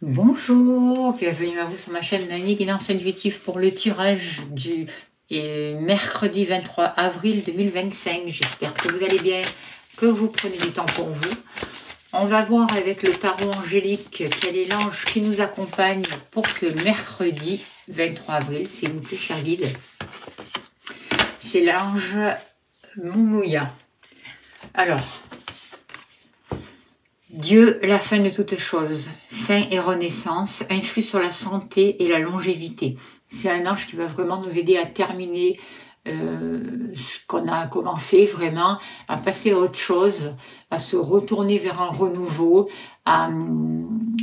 Bonjour, bienvenue à vous sur ma chaîne Nani Guidance Intuitive pour le tirage du mercredi 23 avril 2025. J'espère que vous allez bien, que vous prenez du temps pour vous. On va voir avec le tarot angélique quel est l'ange qui nous accompagne pour ce mercredi 23 avril, s'il vous plaît, cher guide. C'est l'ange Moumouya. Alors, Dieu, la fin de toutes choses, fin et renaissance, influe sur la santé et la longévité. C'est un ange qui va vraiment nous aider à terminer ce qu'on a commencé, vraiment, à passer à autre chose, à se retourner vers un renouveau, à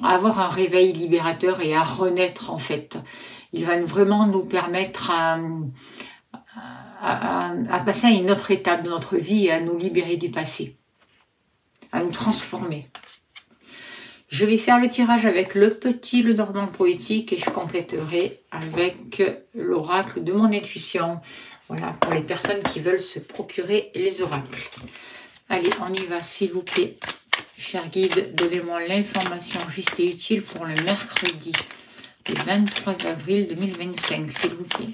avoir un réveil libérateur et à renaître en fait. Il va vraiment nous permettre à passer à une autre étape de notre vie et à nous libérer du passé, à nous transformer. Je vais faire le tirage avec le petit Lenormand poétique et je compléterai avec l'oracle de mon intuition. Voilà, pour les personnes qui veulent se procurer les oracles. Allez, on y va, s'il vous plaît. Cher guide, donnez-moi l'information juste et utile pour le mercredi, le 23 avril 2025, s'il vous plaît.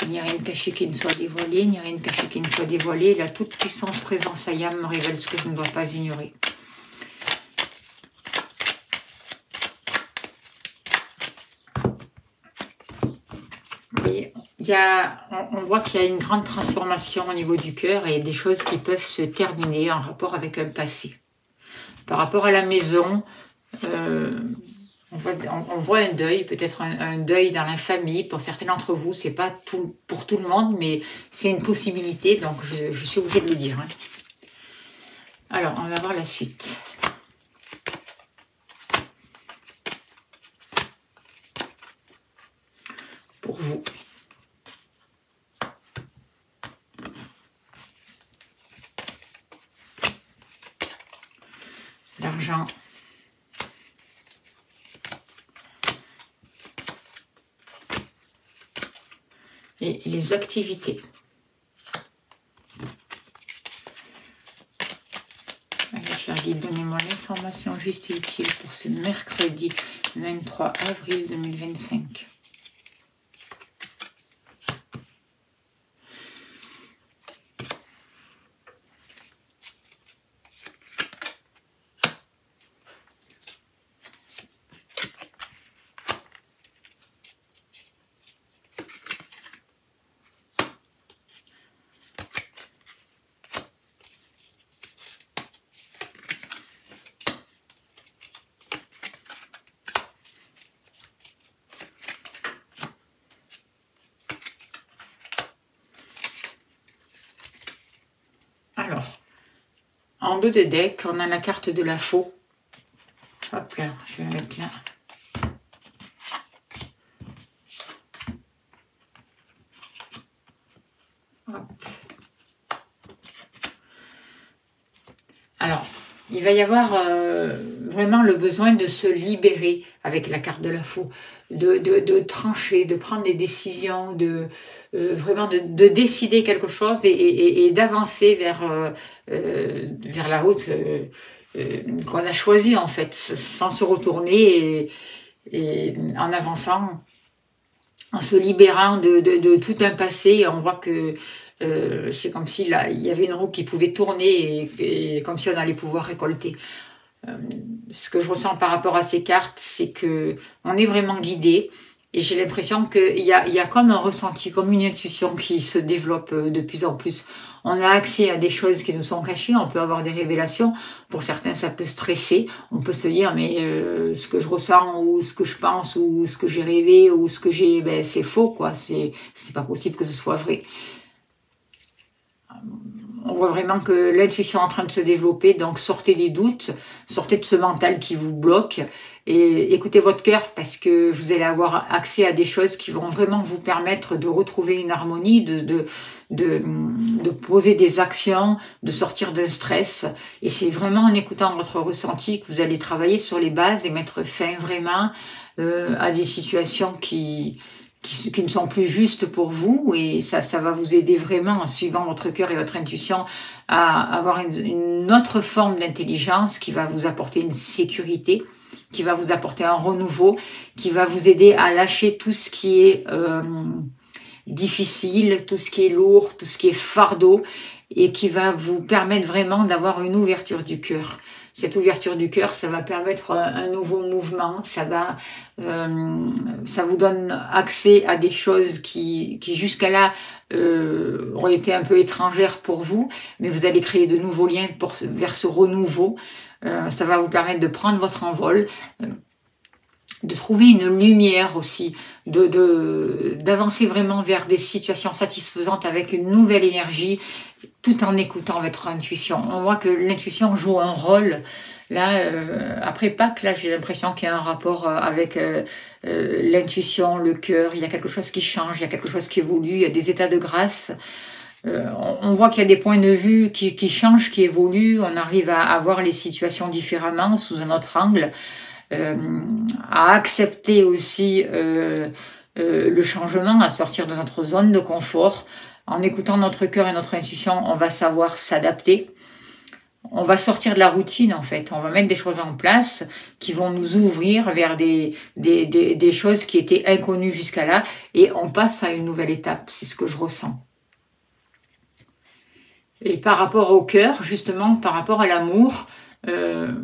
Il n'y a rien de caché qui ne soit dévoilé, il n'y a rien de caché qui ne soit dévoilé. La toute puissance présence Ayam me révèle ce que je ne dois pas ignorer. On voit qu'il y a une grande transformation au niveau du cœur et des choses qui peuvent se terminer en rapport avec un passé. Par rapport à la maison, on voit un deuil, peut-être un deuil dans la famille. Pour certains d'entre vous, c'est pas pour tout le monde, mais c'est une possibilité, donc je suis obligée de le dire. Hein. Alors, on va voir la suite. Pour vous. L'argent. Et les activités. Allez, cher guide, donnez-moi l'information juste et utile pour ce mercredi 23 avril 2025. Alors, en dos de deck, on a la carte de la faux. Hop là, je vais la mettre là. Hop. Alors, il va y avoir vraiment le besoin de se libérer avec la carte de la faux, de trancher, de prendre des décisions, vraiment de décider quelque chose et d'avancer vers la route qu'on a choisie en fait, sans se retourner et en avançant, en se libérant de tout un passé. On voit que c'est comme s'il y avait une roue qui pouvait tourner et comme si on allait pouvoir récolter. Ce que je ressens par rapport à ces cartes, c'est que on est vraiment guidé et j'ai l'impression qu'il y a comme un ressenti, comme une intuition qui se développe de plus en plus. On a accès à des choses qui nous sont cachées, on peut avoir des révélations. Pour certains, ça peut stresser. On peut se dire, mais ce que je ressens ou ce que je pense ou ce que j'ai rêvé ou ce que j'ai, ben, c'est faux, quoi. C'est pas possible que ce soit vrai. On voit vraiment que l'intuition est en train de se développer, donc sortez des doutes, sortez de ce mental qui vous bloque et écoutez votre cœur parce que vous allez avoir accès à des choses qui vont vraiment vous permettre de retrouver une harmonie, de poser des actions, de sortir d'un stress. Et c'est vraiment en écoutant votre ressenti que vous allez travailler sur les bases et mettre fin vraiment à des situations qui ne sont plus justes pour vous, et ça va vous aider vraiment en suivant votre cœur et votre intuition à avoir une autre forme d'intelligence qui va vous apporter une sécurité qui va vous apporter un renouveau, qui va vous aider à lâcher tout ce qui est difficile, tout ce qui est lourd, tout ce qui est fardeau, et qui va vous permettre vraiment d'avoir une ouverture du cœur. Cette ouverture du cœur, ça va permettre un nouveau mouvement, ça vous donne accès à des choses qui jusqu'à là auraient été un peu étrangères pour vous, mais vous allez créer de nouveaux liens vers ce renouveau. Ça va vous permettre de prendre votre envol, de trouver une lumière aussi, d'avancer vraiment vers des situations satisfaisantes avec une nouvelle énergie, tout en écoutant votre intuition. On voit que l'intuition joue un rôle. Là, après Pâques, là, j'ai l'impression qu'il y a un rapport avec l'intuition, le cœur. Il y a quelque chose qui change, il y a quelque chose qui évolue, il y a des états de grâce. On voit qu'il y a des points de vue qui changent, qui évoluent. On arrive à voir les situations différemment, sous un autre angle. À accepter aussi le changement, à sortir de notre zone de confort. En écoutant notre cœur et notre intuition, on va savoir s'adapter. On va sortir de la routine en fait. On va mettre des choses en place qui vont nous ouvrir vers des choses qui étaient inconnues jusqu'à là. Et on passe à une nouvelle étape. C'est ce que je ressens. Et par rapport au cœur, justement, par rapport à l'amour, il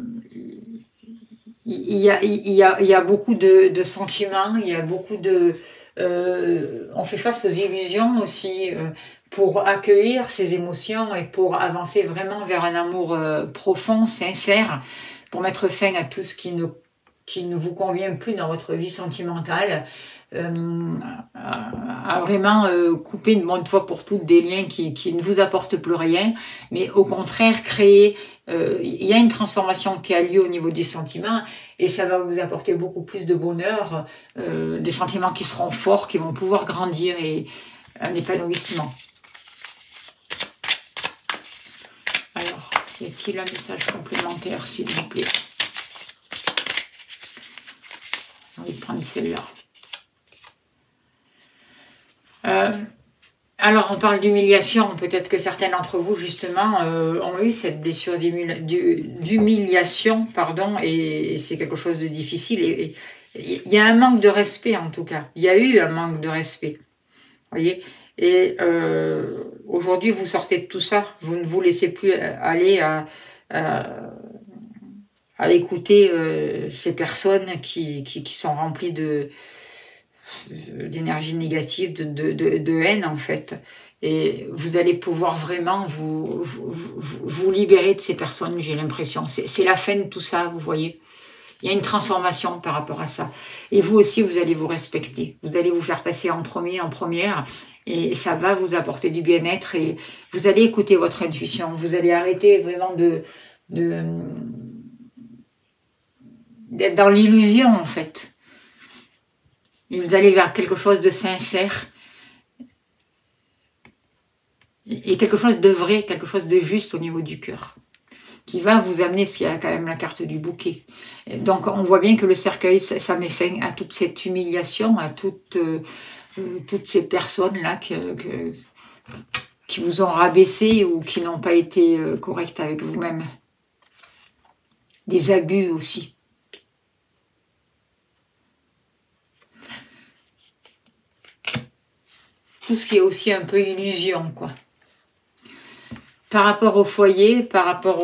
y a beaucoup de sentiments, il y a beaucoup de... on fait face aux illusions aussi pour accueillir ces émotions et pour avancer vraiment vers un amour profond, sincère, pour mettre fin à tout ce qui ne vous convient plus dans votre vie sentimentale, à vraiment couper une bonne fois pour toutes des liens qui ne vous apportent plus rien, mais au contraire créer, il y a une transformation qui a lieu au niveau des sentiments et ça va vous apporter beaucoup plus de bonheur, des sentiments qui seront forts, qui vont pouvoir grandir et un épanouissement. Alors, y a-t-il un message complémentaire s'il vous plaît? J'ai envie de prendre celle-là. Alors, on parle d'humiliation. Peut-être que certains d'entre vous, justement, ont eu cette blessure d'humiliation, pardon, et c'est quelque chose de difficile. Et il y a un manque de respect, en tout cas. Il y a eu un manque de respect. Voyez. Et aujourd'hui, vous sortez de tout ça. Vous ne vous laissez plus aller à écouter ces personnes qui sont remplies d'énergie négative, de haine en fait. Et vous allez pouvoir vraiment vous libérer de ces personnes, j'ai l'impression. C'est la fin de tout ça, vous voyez. Il y a une transformation par rapport à ça. Et vous aussi, vous allez vous respecter. Vous allez vous faire passer en premier, en première. Et ça va vous apporter du bien-être. Et vous allez écouter votre intuition. Vous allez arrêter vraiment d'être dans l'illusion, en fait. Et vous allez vers quelque chose de sincère. Et quelque chose de vrai, quelque chose de juste au niveau du cœur. Qui va vous amener, parce qu'il y a quand même la carte du bouquet. Et donc on voit bien que le cercueil, ça met fin à toute cette humiliation, à toutes ces personnes-là qui vous ont rabaissé ou qui n'ont pas été correctes avec vous-même. Des abus aussi. Tout ce qui est aussi un peu illusion, quoi. Par rapport au foyer, par rapport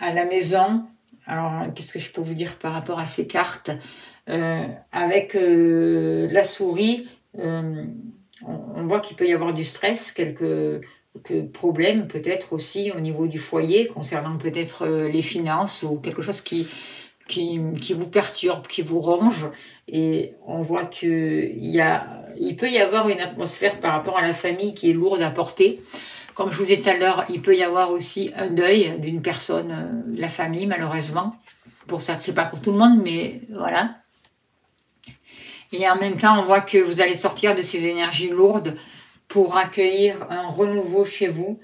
à la maison, alors qu'est-ce que je peux vous dire par rapport à ces cartes? Avec la souris, on voit qu'il peut y avoir du stress, quelques problèmes peut-être aussi au niveau du foyer, concernant peut-être les finances ou quelque chose qui vous perturbe, qui vous ronge. Et on voit qu'il peut y avoir une atmosphère par rapport à la famille qui est lourde à porter. Comme je vous disais tout à l'heure, il peut y avoir aussi un deuil d'une personne de la famille, malheureusement. Pour ça, c'est pas pour tout le monde, mais voilà. Et en même temps, on voit que vous allez sortir de ces énergies lourdes pour accueillir un renouveau chez vous.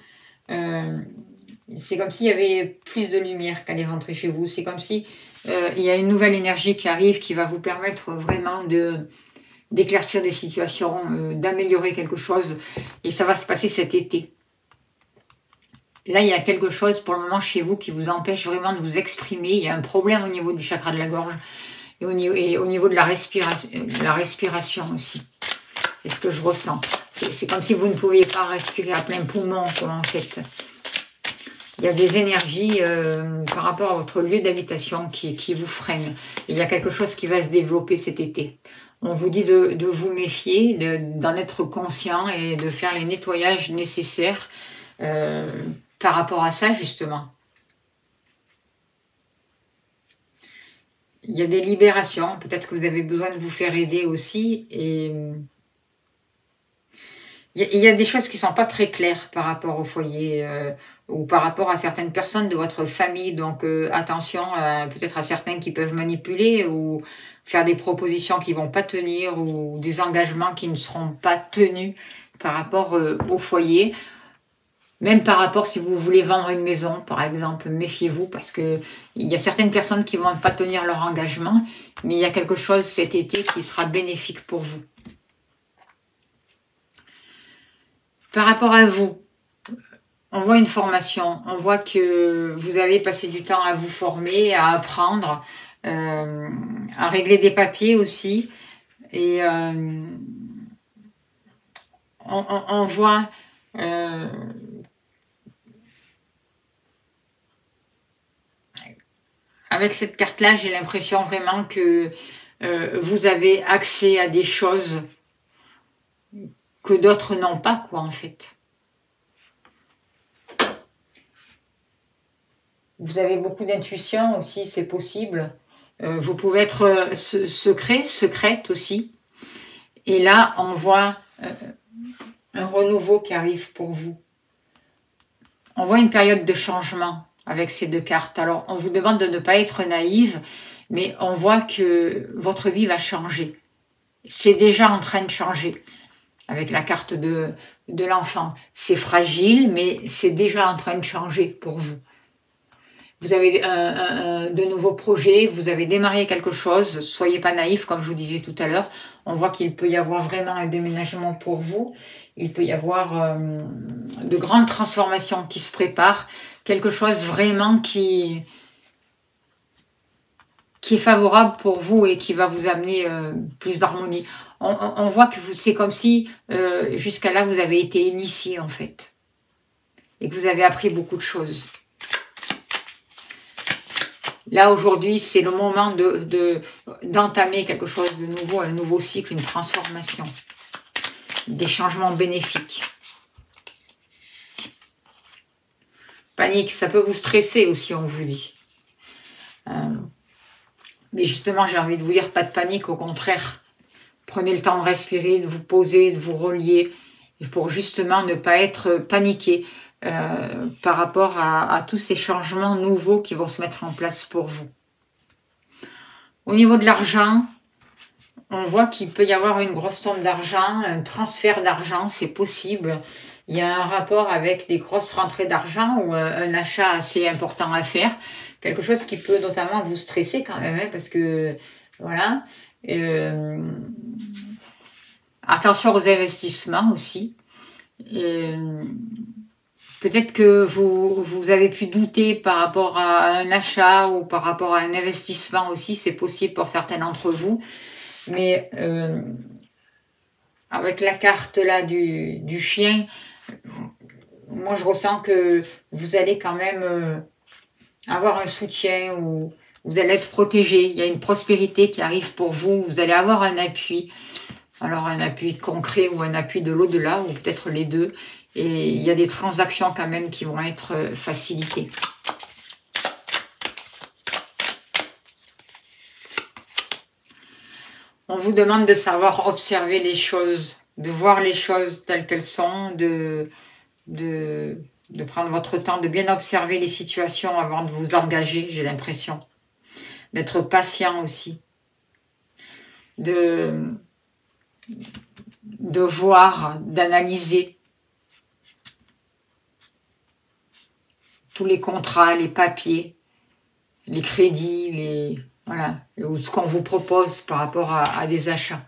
C'est comme s'il y avait plus de lumière qui allait rentrer chez vous. C'est comme si il y a une nouvelle énergie qui arrive, qui va vous permettre vraiment d'éclaircir des situations, d'améliorer quelque chose. Et ça va se passer cet été. Là, il y a quelque chose pour le moment chez vous qui vous empêche vraiment de vous exprimer. Il y a un problème au niveau du chakra de la gorge et au niveau de la respiration aussi. C'est ce que je ressens. C'est comme si vous ne pouviez pas respirer à plein poumon, quoi, en fait. Il y a des énergies par rapport à votre lieu d'habitation qui vous freinent. Il y a quelque chose qui va se développer cet été. On vous dit de vous méfier, d'en être conscient et de faire les nettoyages nécessaires par rapport à ça, justement. Il y a des libérations. Peut-être que vous avez besoin de vous faire aider aussi. Et il y a des choses qui ne sont pas très claires par rapport au foyer ou par rapport à certaines personnes de votre famille. Donc attention peut-être à certains qui peuvent manipuler ou faire des propositions qui ne vont pas tenir ou des engagements qui ne seront pas tenus par rapport au foyer. Même par rapport si vous voulez vendre une maison, par exemple, méfiez-vous parce que il y a certaines personnes qui ne vont pas tenir leur engagement, mais il y a quelque chose cet été qui sera bénéfique pour vous. Par rapport à vous, on voit une formation, on voit que vous avez passé du temps à vous former, à apprendre, à régler des papiers aussi. Et on voit avec cette carte-là, j'ai l'impression vraiment que vous avez accès à des choses que d'autres n'ont pas, quoi, en fait. Vous avez beaucoup d'intuition aussi, c'est possible. Vous pouvez être secrète aussi. Et là, on voit un renouveau qui arrive pour vous. On voit une période de changement avec ces deux cartes. Alors, on vous demande de ne pas être naïve, mais on voit que votre vie va changer. C'est déjà en train de changer avec la carte de l'enfant. C'est fragile, mais c'est déjà en train de changer pour vous. Vous avez de nouveaux projets, vous avez démarré quelque chose, soyez pas naïfs comme je vous disais tout à l'heure. On voit qu'il peut y avoir vraiment un déménagement pour vous. Il peut y avoir de grandes transformations qui se préparent. Quelque chose vraiment qui est favorable pour vous et qui va vous amener plus d'harmonie. On voit que c'est comme si jusqu'à là vous avez été initié en fait. Et que vous avez appris beaucoup de choses. Là, aujourd'hui, c'est le moment d'entamer quelque chose de nouveau, un nouveau cycle, une transformation. Des changements bénéfiques. Panique, ça peut vous stresser aussi, on vous dit. Mais justement, j'ai envie de vous dire, pas de panique, au contraire. Prenez le temps de respirer, de vous poser, de vous relier, pour justement ne pas être paniqué. Par rapport à tous ces changements nouveaux qui vont se mettre en place pour vous. Au niveau de l'argent, on voit qu'il peut y avoir une grosse somme d'argent, un transfert d'argent, c'est possible. Il y a un rapport avec des grosses rentrées d'argent ou un achat assez important à faire. Quelque chose qui peut notamment vous stresser quand même, hein, parce que, voilà. Attention aux investissements aussi. Peut-être que vous avez pu douter par rapport à un achat ou par rapport à un investissement aussi, c'est possible pour certains d'entre vous. Mais avec la carte là du chien, moi je ressens que vous allez quand même avoir un soutien ou vous allez être protégé. Il y a une prospérité qui arrive pour vous, vous allez avoir un appui. Alors un appui concret ou un appui de l'au-delà ou peut-être les deux. Et il y a des transactions quand même qui vont être facilitées. On vous demande de savoir observer les choses, de voir les choses telles qu'elles sont, de prendre votre temps, de bien observer les situations avant de vous engager, j'ai l'impression. D'être patient aussi. De voir, d'analyser tous les contrats, les papiers, les crédits, voilà, ou ce qu'on vous propose par rapport à des achats.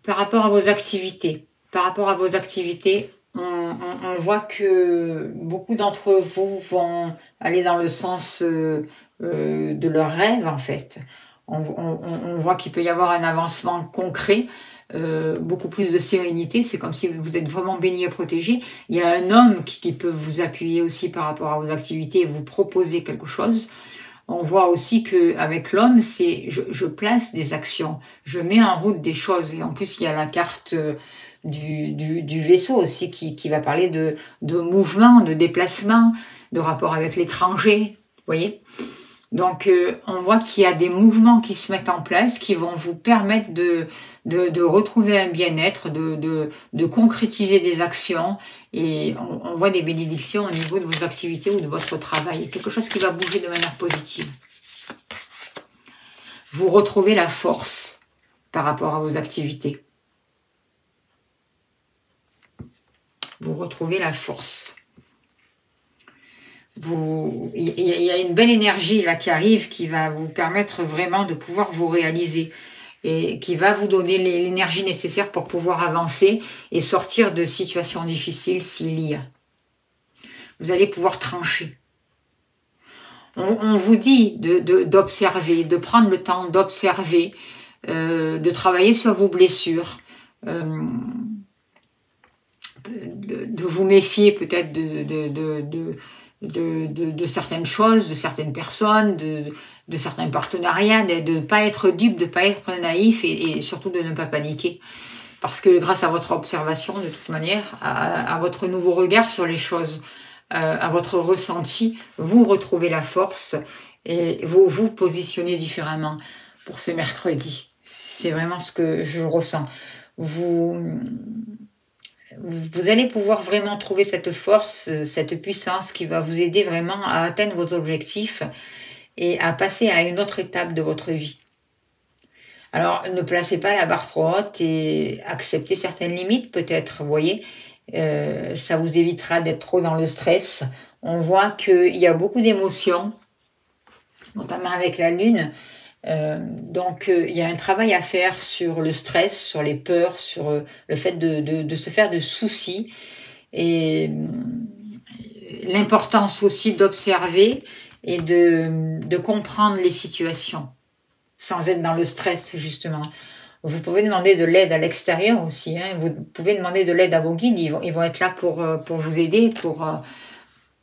Par rapport à vos activités, on voit que beaucoup d'entre vous vont aller dans le sens de leur rêve, en fait. On voit qu'il peut y avoir un avancement concret, beaucoup plus de sérénité. C'est comme si vous êtes vraiment béni et protégé. Il y a un homme qui peut vous appuyer aussi par rapport à vos activités et vous proposer quelque chose. On voit aussi qu'avec l'homme, c'est je place des actions, je mets en route des choses. Et en plus, il y a la carte du vaisseau aussi qui va parler de mouvement, de déplacement, de rapport avec l'étranger. Vous voyez ? Donc, on voit qu'il y a des mouvements qui se mettent en place, qui vont vous permettre de retrouver un bien-être, de concrétiser des actions. Et on voit des bénédictions au niveau de vos activités ou de votre travail. Quelque chose qui va bouger de manière positive. Vous retrouvez la force par rapport à vos activités. Vous retrouvez la force. Il y a une belle énergie là qui arrive, qui va vous permettre vraiment de pouvoir vous réaliser et qui va vous donner l'énergie nécessaire pour pouvoir avancer et sortir de situations difficiles s'il y a. Vous allez pouvoir trancher. On vous dit d'observer, de prendre le temps d'observer, de travailler sur vos blessures, de vous méfier peut-être de certaines choses, de certaines personnes, de certains partenariats, de ne pas être dupe, de ne pas être naïf et surtout de ne pas paniquer. Parce que grâce à votre observation, de toute manière, à votre nouveau regard sur les choses, à votre ressenti, vous retrouvez la force et vous vous positionnez différemment pour ce mercredi. C'est vraiment ce que je ressens. Vous allez pouvoir vraiment trouver cette force, cette puissance qui va vous aider vraiment à atteindre vos objectifs et à passer à une autre étape de votre vie. Alors, ne placez pas la barre trop haute et acceptez certaines limites peut-être, vous voyez. Ça vous évitera d'être trop dans le stress. On voit qu'il y a beaucoup d'émotions, notamment avec la lune. Donc, il y a un travail à faire sur le stress, sur les peurs, sur le fait de se faire de soucis et l'importance aussi d'observer et de comprendre les situations sans être dans le stress, justement. Vous pouvez demander de l'aide à l'extérieur aussi. Hein. Vous pouvez demander de l'aide à vos guides. Ils vont être là pour vous aider,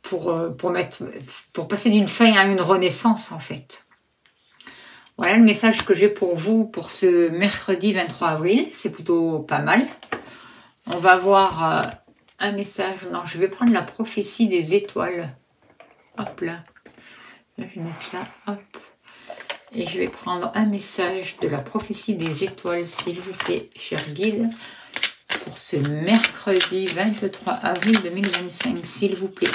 pour passer d'une fin à une renaissance, en fait. Voilà le message que j'ai pour vous pour ce mercredi 23 avril. C'est plutôt pas mal. On va voir un message. Non, je vais prendre la prophétie des étoiles. Hop là. Je vais mettre là. Hop. Et je vais prendre un message de la prophétie des étoiles, s'il vous plaît, cher guide, pour ce mercredi 23 avril 2025, s'il vous plaît.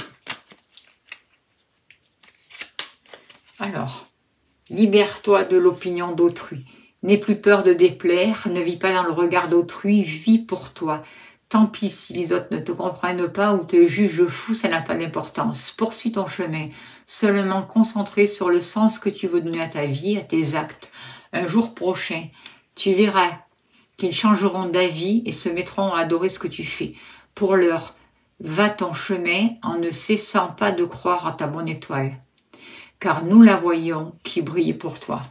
Alors, libère-toi de l'opinion d'autrui. N'aie plus peur de déplaire, ne vis pas dans le regard d'autrui, vis pour toi. Tant pis si les autres ne te comprennent pas ou te jugent fou, ça n'a pas d'importance. Poursuis ton chemin, seulement concentré sur le sens que tu veux donner à ta vie, à tes actes. Un jour prochain, tu verras qu'ils changeront d'avis et se mettront à adorer ce que tu fais. Pour l'heure, va ton chemin en ne cessant pas de croire à ta bonne étoile, car nous la voyons qui brille pour toi.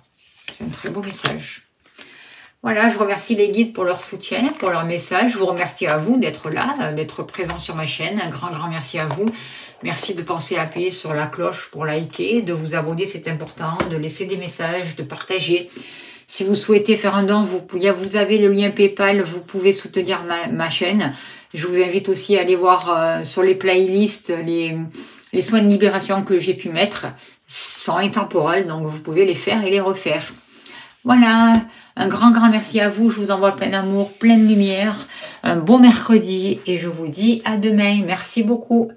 C'est un très beau message. Voilà, je remercie les guides pour leur soutien, pour leur message. Je vous remercie à vous d'être là, d'être présent sur ma chaîne. Un grand merci à vous. Merci de penser à appuyer sur la cloche pour liker, de vous abonner, c'est important, de laisser des messages, de partager. Si vous souhaitez faire un don, vous avez le lien PayPal, vous pouvez soutenir ma chaîne. Je vous invite aussi à aller voir sur les playlists les soins de libération que j'ai pu mettre. Sont intemporels, donc vous pouvez les faire et les refaire. Voilà, un grand merci à vous. Je vous envoie plein d'amour, plein de lumière. Un beau mercredi et je vous dis à demain. Merci beaucoup.